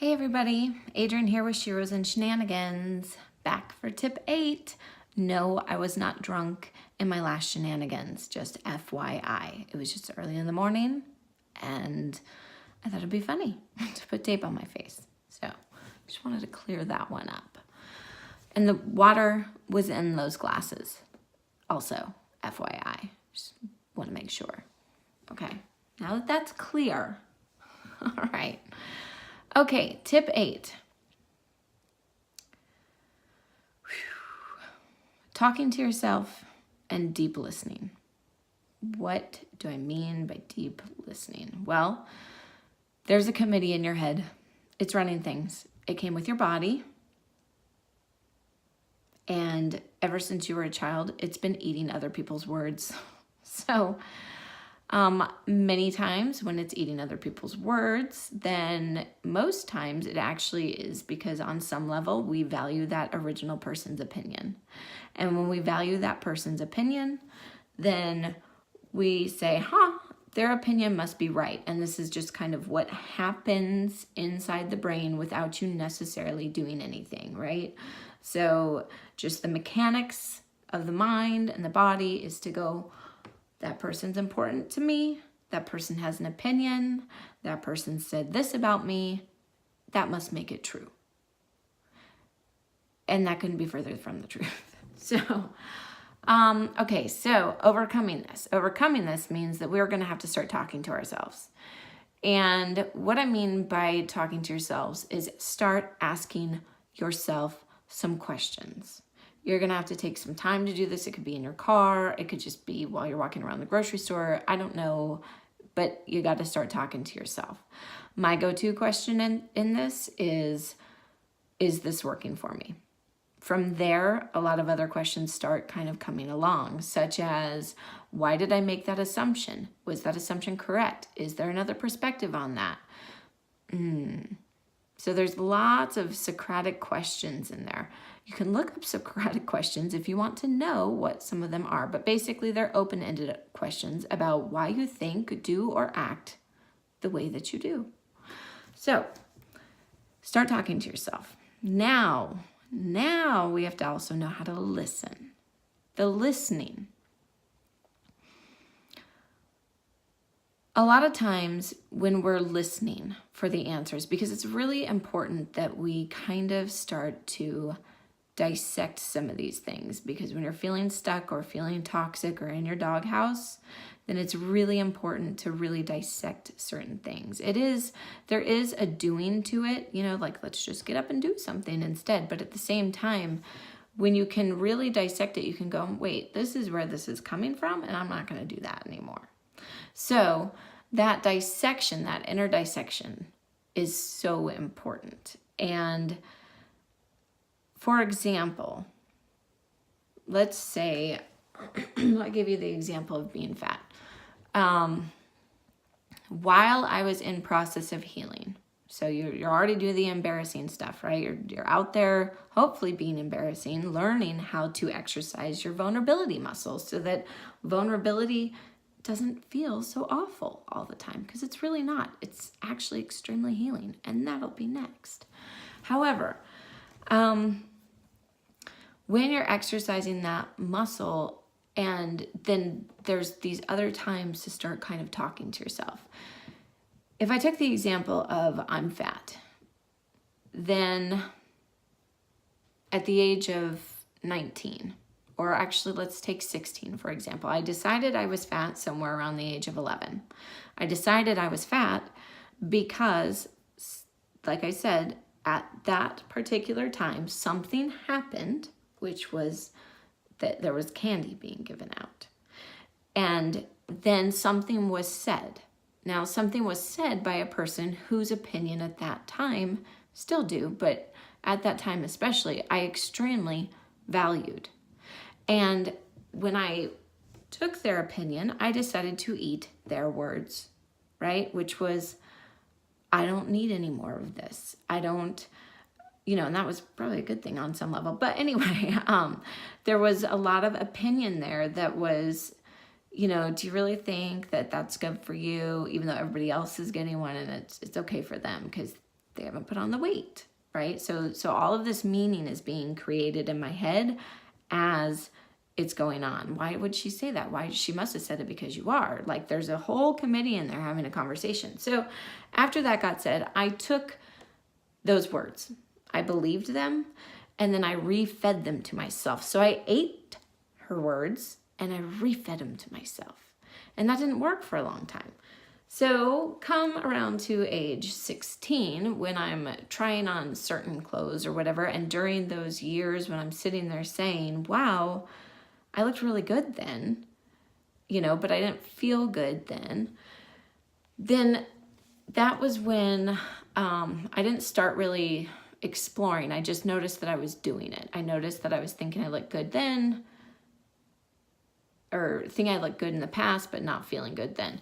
Hey everybody, Adrienne here with Sheroes and Shenanigans, back for tip 8. No, I was not drunk in my last shenanigans, just FYI. It was just early in the morning and I thought it'd be funny to put tape on my face. So just wanted to clear that one up. And the water was in those glasses also, FYI. Just want to make sure. Okay, now that that's clear, all right. Okay, tip 8. Talking to yourself and deep listening. What do I mean by deep listening? Well, there's a committee in your head. It's running things. It came with your body. And ever since you were a child, it's been eating other people's words. So many times when it's eating other people's words, then most times it actually is because on some level we value that original person's opinion. And when we value that person's opinion, then we say, their opinion must be right. And this is just kind of what happens inside the brain without you necessarily doing anything, right? So just the mechanics of the mind and the body is to go, that person's important to me. That person has an opinion. That person said this about me. That must make it true. And that couldn't be further from the truth. So, okay, so overcoming this. Overcoming this means that we're going to have to start talking to ourselves. And what I mean by talking to yourselves is start asking yourself some questions. You're going to have to take some time to do this. It could be in your car. It could just be while you're walking around the grocery store. I don't know, but you got to start talking to yourself. My go-to question in this is this working for me? From there, a lot of other questions start kind of coming along, such as, why did I make that assumption? Was that assumption correct? Is there another perspective on that? So there's lots of Socratic questions in there. You can look up Socratic questions if you want to know what some of them are, but basically they're open-ended questions about why you think, do, or act the way that you do. So start talking to yourself. Now we have to also know how to listen. The listening. A lot of times when we're listening for the answers, because it's really important that we kind of start to dissect some of these things, because when you're feeling stuck or feeling toxic or in your doghouse, then it's really important to really dissect certain things. There is a doing to it, like let's just get up and do something instead. But at the same time, when you can really dissect it, you can go, wait, this is where this is coming from, and I'm not going to do that anymore. So that dissection, that inner dissection is so important. And for example, let's say, I'll give you the example of being fat. While I was in process of healing, so you're already doing the embarrassing stuff, right? You're out there, hopefully being embarrassing, learning how to exercise your vulnerability muscles so that vulnerability doesn't feel so awful all the time, because it's really not. It's actually extremely healing, and that'll be next. However, when you're exercising that muscle, and then there's these other times to start kind of talking to yourself. If I took the example of I'm fat, then at the age of 19, or actually let's take 16 for example, I decided I was fat somewhere around the age of 11. I decided I was fat because, like I said, at that particular time, something happened, which was that there was candy being given out. And then something was said. Now, something was said by a person whose opinion at that time, still do, but at that time especially, I extremely valued. And when I took their opinion, I decided to eat their words, right? Which was, I don't need any more of this. I don't, and that was probably a good thing on some level. But anyway, there was a lot of opinion there that was, do you really think that that's good for you, even though everybody else is getting one and it's okay for them because they haven't put on the weight, right? So all of this meaning is being created in my head as it's going on. Why would she say that? Why? She must have said it because you are. Like, there's a whole committee in there having a conversation. So after that got said, I took those words, I believed them, and then I refed them to myself. So I ate her words and I refed them to myself. And that didn't work for a long time. So come around to age 16, when I'm trying on certain clothes or whatever, and during those years when I'm sitting there saying, wow, I looked really good then, but I didn't feel good then that was when I didn't start really exploring. I just noticed that I was doing it. I noticed that I was thinking I looked good then, or thinking I looked good in the past, but not feeling good then.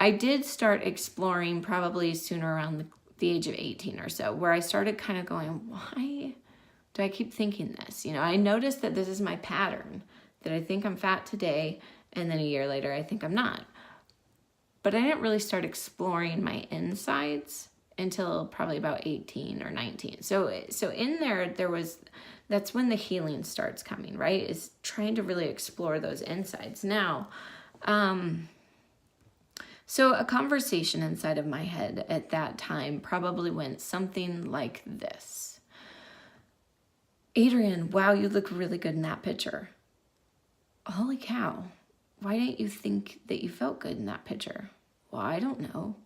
I did start exploring probably sooner, around the age of 18 or so, where I started kind of going, why do I keep thinking this? I noticed that this is my pattern, that I think I'm fat today, and then a year later I think I'm not. But I didn't really start exploring my insides until probably about 18 or 19. So in there was, that's when the healing starts coming, right? Is trying to really explore those insides. Now, so a conversation inside of my head at that time probably went something like this. Adrienne, wow, you look really good in that picture. Holy cow. Why didn't you think that you felt good in that picture? Well, I don't know.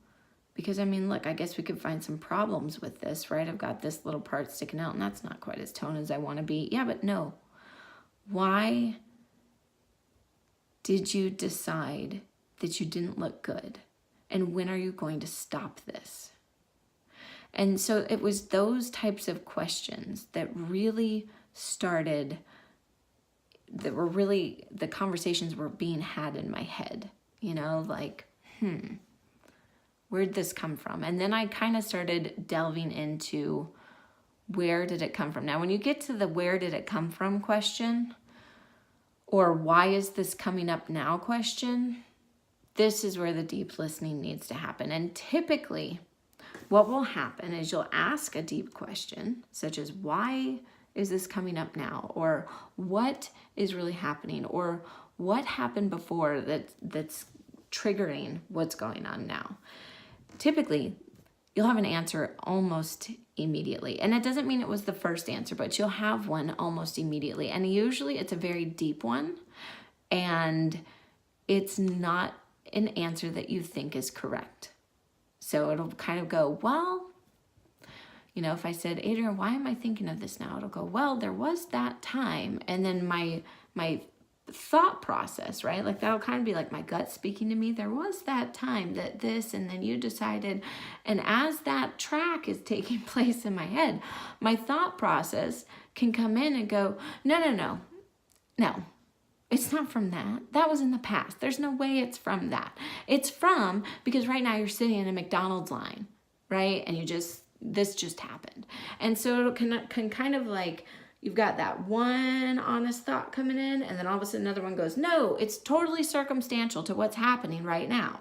Because look, I guess we could find some problems with this, right? I've got this little part sticking out and that's not quite as toned as I want to be. Yeah, but no. Why did you decide that you didn't look good? And when are you going to stop this? And so it was those types of questions that really started, that were really, the conversations were being had in my head, like, where'd this come from? And then I kind of started delving into, where did it come from? Now, when you get to the where did it come from question, or why is this coming up now question, this is where the deep listening needs to happen. And typically what will happen is you'll ask a deep question, such as, why is this coming up now? Or what is really happening? Or what happened before that's triggering what's going on now? Typically, you'll have an answer almost immediately. And it doesn't mean it was the first answer, but you'll have one almost immediately. And usually it's a very deep one, and it's not an answer that you think is correct. So it'll kind of go, well, if I said, Adrienne, why am I thinking of this now? It'll go, well, there was that time. And then my thought process, right? Like, that'll kind of be like my gut speaking to me. There was that time that this, and then you decided. And as that track is taking place in my head, my thought process can come in and go, no. It's not from that. That was in the past. There's no way it's from that. It's from, because right now you're sitting in a McDonald's line, right? And this just happened. And so it can kind of like, you've got that one honest thought coming in, and then all of a sudden another one goes, no, it's totally circumstantial to what's happening right now.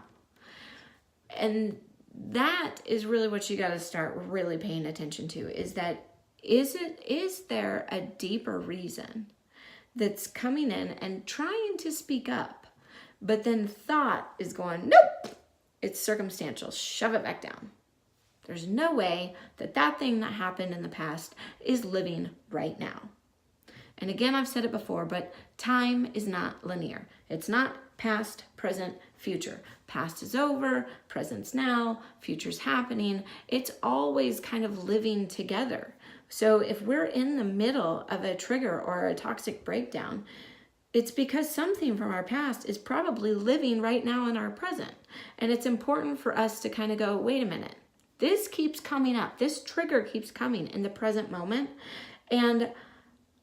And that is really what you got to start really paying attention to, is that, is there a deeper reason that's coming in and trying to speak up, but then thought is going, nope, it's circumstantial, shove it back down. There's no way that thing that happened in the past is living right now. And again, I've said it before, but time is not linear. It's not past, present, future. Past is over, present's now, future's happening. It's always kind of living together. So if we're in the middle of a trigger or a toxic breakdown, it's because something from our past is probably living right now in our present. And it's important for us to kind of go, wait a minute, this keeps coming up. This trigger keeps coming in the present moment. And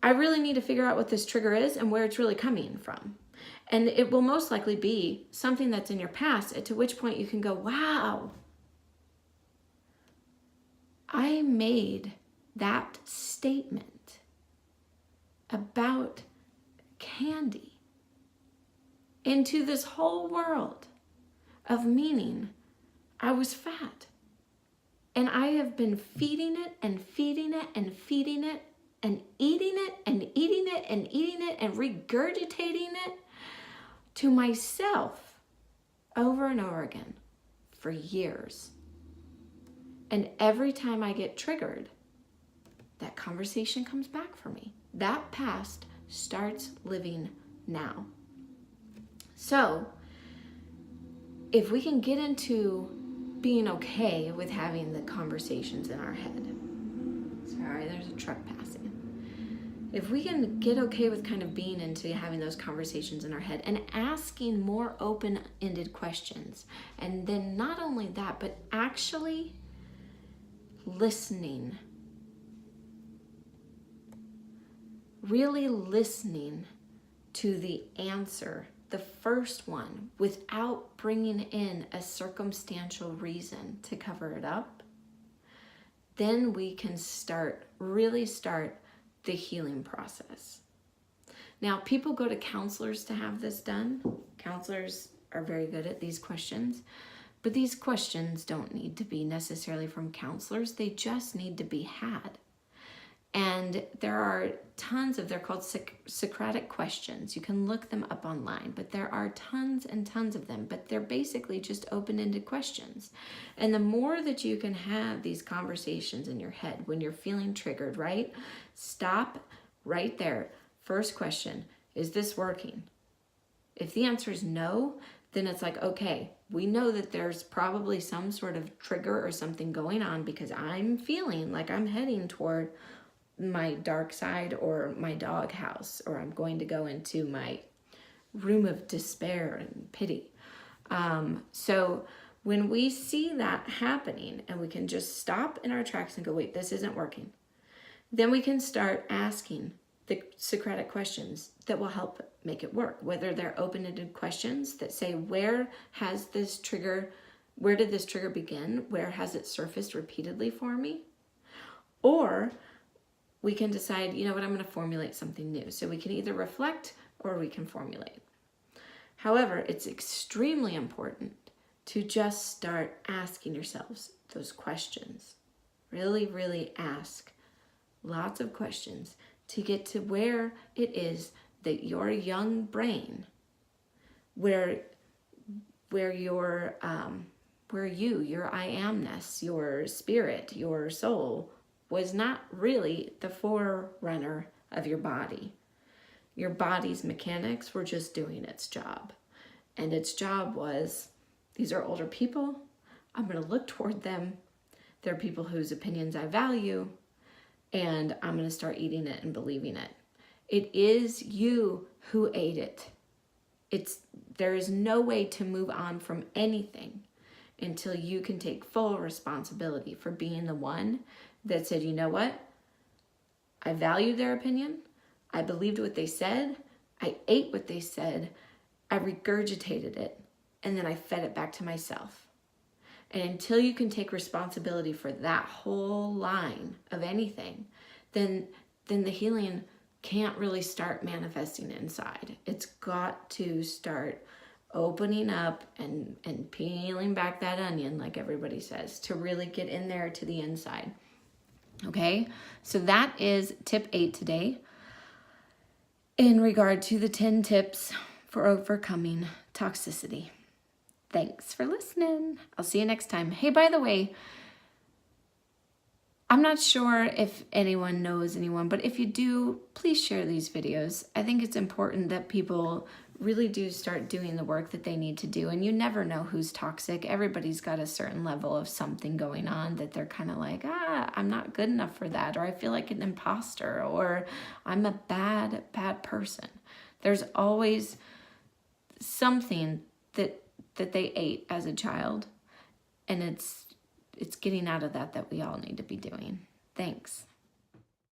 I really need to figure out what this trigger is and where it's really coming from. And it will most likely be something that's in your past, to which point you can go, wow, I made that statement about candy into this whole world of meaning I was fat. And I have been feeding it and feeding it and feeding it and eating it and eating it and eating it and regurgitating it to myself over and over again for years. And every time I get triggered, that conversation comes back for me. That past starts living now. So, if we can get into being okay with having the conversations in our head. Sorry, there's a truck passing. If we can get okay with kind of being into having those conversations in our head and asking more open-ended questions, and then not only that, but actually listening, really listening to the answer, the first one, without bringing in a circumstantial reason to cover it up, then we can really start the healing process. Now, people go to counselors to have this done. Counselors are very good at these questions, but these questions don't need to be necessarily from counselors. They just need to be had. And there are tons of, they're called Socratic questions. You can look them up online, but there are tons and tons of them, but they're basically just open-ended questions. And the more that you can have these conversations in your head when you're feeling triggered, right? Stop right there. First question, is this working? If the answer is no, then it's like, okay, we know that there's probably some sort of trigger or something going on because I'm feeling like I'm heading toward my dark side or my doghouse, or I'm going to go into my room of despair and pity. So when we see that happening and we can just stop in our tracks and go, wait, this isn't working, then we can start asking the Socratic questions that will help make it work, whether they're open-ended questions that say, where did this trigger begin? Where has it surfaced repeatedly for me? Or we can decide, you know what, I'm going to formulate something new. So we can either reflect or we can formulate. However, it's extremely important to just start asking yourselves those questions. Really, really ask lots of questions to get to where it is that your young brain, where your I amness, your spirit, your soul, was not really the forerunner of your body. Your body's mechanics were just doing its job. And its job was, these are older people, I'm going to look toward them. They're people whose opinions I value, and I'm going to start eating it and believing it. It is you who ate it. There is no way to move on from anything until you can take full responsibility for being the one that said, you know what? I valued their opinion. I believed what they said. I ate what they said. I regurgitated it. And then I fed it back to myself. And until you can take responsibility for that whole line of anything, then the healing can't really start manifesting inside. It's got to start opening up and peeling back that onion, like everybody says, to really get in there to the inside. Okay, so that is tip 8 today in regard to the 10 tips for overcoming toxicity. Thanks for listening. I'll see you next time. Hey, by the way, I'm not sure if anyone knows anyone, but if you do, please share these videos. I think it's important that people really do start doing the work that they need to do. And you never know who's toxic. Everybody's got a certain level of something going on that they're kind of like, I'm not good enough for that, or I feel like an imposter, or I'm a bad person. There's always something that they ate as a child, and it's getting out of that we all need to be doing. Thanks.